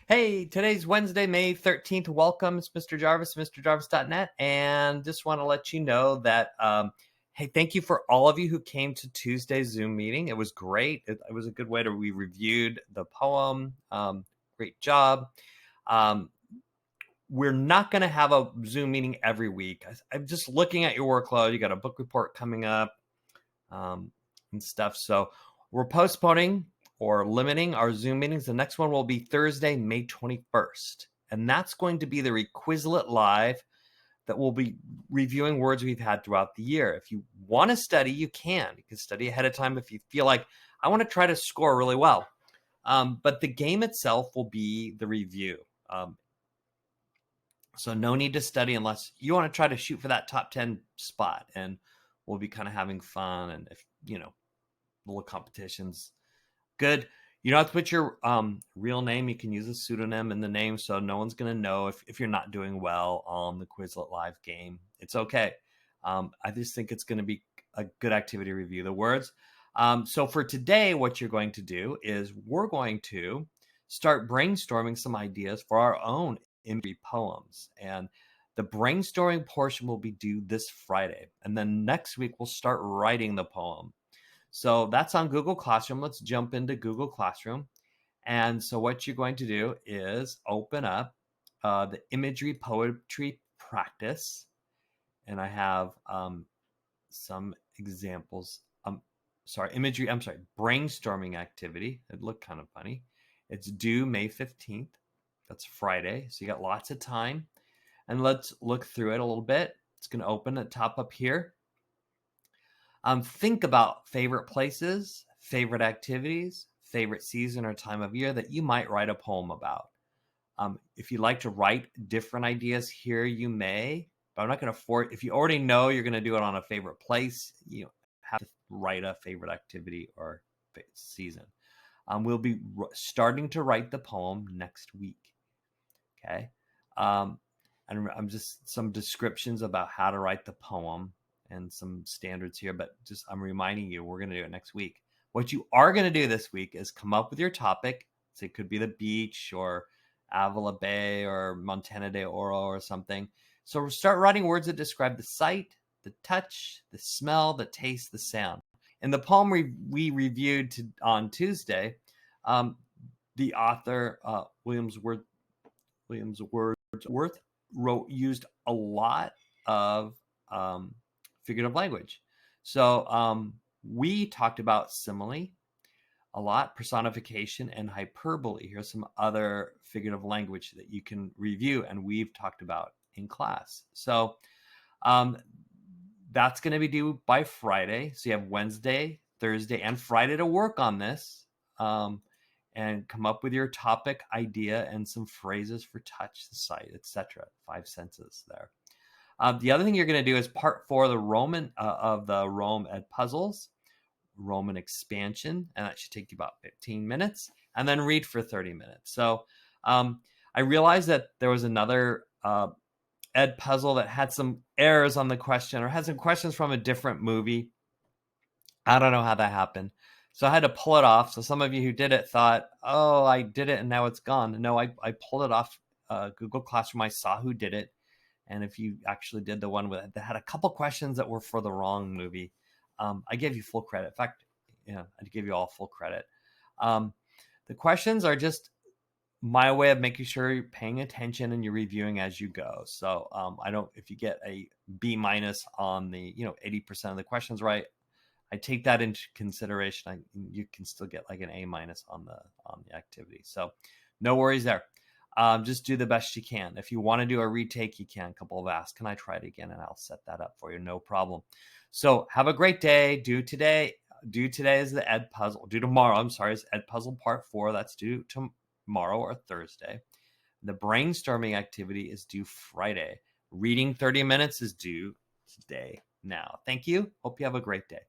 Hey, today's Wednesday, May 13th. Welcome. It's Mr. Jarvis, MrJarvis.net. And just want to let you know that, hey, thank you for all of you who came to Tuesday's Zoom meeting. It was great. It was a good way to, we reviewed the poem. Great job. We're not going to have a Zoom meeting every week. I'm just looking at your workload. You got a book report coming up and stuff. So we're postponing or limiting our Zoom meetings. The next one will be Thursday, May 21st. And that's going to be the Requizlet Live that will be reviewing words we've had throughout the year. If you want to study, you can. You can study ahead of time if you feel like, I want to try to score really well. But the game itself will be the review. So no need to study unless you want to try to shoot for that top 10 spot. And we'll be kind of having fun. And if, little competitions. Good. You don't have to put your real name. You can use a pseudonym in the name, so no one's going to know if you're not doing well on the Quizlet Live game. It's okay. I just think it's going to be a good activity to review the words. So for today, what you're going to do is we're going to start brainstorming some ideas for our own imagery poems. And the brainstorming portion will be due this Friday. And then next week, we'll start writing the poem. So that's on Google Classroom. Let's jump into Google Classroom. And so what you're going to do is open up the imagery poetry practice. And I have some examples. Brainstorming activity. It looked kind of funny. It's due May 15th. That's Friday. So you got lots of time. And let's look through it a little bit. It's going to open at the top up here. Think about favorite places, favorite activities, favorite season or time of year that you might write a poem about. If you like to write different ideas here, you may, but I'm not going to force. If you already know you're going to do it on a favorite place, you have to write a favorite activity or season. We'll be starting to write the poem next week. Okay. And I'm just some descriptions about how to write the poem and some standards here, but just I'm reminding you, we're going to do it next week. What you are going to do this week is come up with your topic. So it could be the beach or Avila Bay or Montana de Oro or something. So we'll start writing words that describe the sight, the touch, the smell, the taste, the sound. In the poem we reviewed on Tuesday, the author, Williams Wordsworth, used a lot of figurative language. So we talked about simile a lot, personification, and hyperbole. Here's some other figurative language that you can review and we've talked about in class. So that's going to be due by Friday. So you have Wednesday, Thursday, and Friday to work on this and come up with your topic, idea, and some phrases for touch, the sight, etc. 5 senses there. The other thing you're going to do is part 4 of the Roman of the Rome Ed puzzles, Roman expansion, and that should take you about 15 minutes, and then read for 30 minutes. So I realized that there was another Ed puzzle that had some errors on the question or had some questions from a different movie. I don't know how that happened. So I had to pull it off. So some of you who did it thought, oh, I did it and now it's gone. No, I pulled it off Google Classroom. I saw who did it. And if you actually did the one that had a couple questions that were for the wrong movie, I gave you full credit. In fact, I give you all full credit. The questions are just my way of making sure you're paying attention and you're reviewing as you go. So if you get a B- on the 80% of the questions right, I take that into consideration. You can still get like an A- on the activity. So no worries there. Just do the best you can. If you want to do a retake, you can. A couple of asks, can I try it again? And I'll set that up for you. No problem. So have a great day. Due today is the Ed puzzle. Due tomorrow, I'm sorry, is Ed puzzle part 4. That's due tomorrow or Thursday. The brainstorming activity is due Friday. Reading 30 minutes is due today now. Thank you. Hope you have a great day.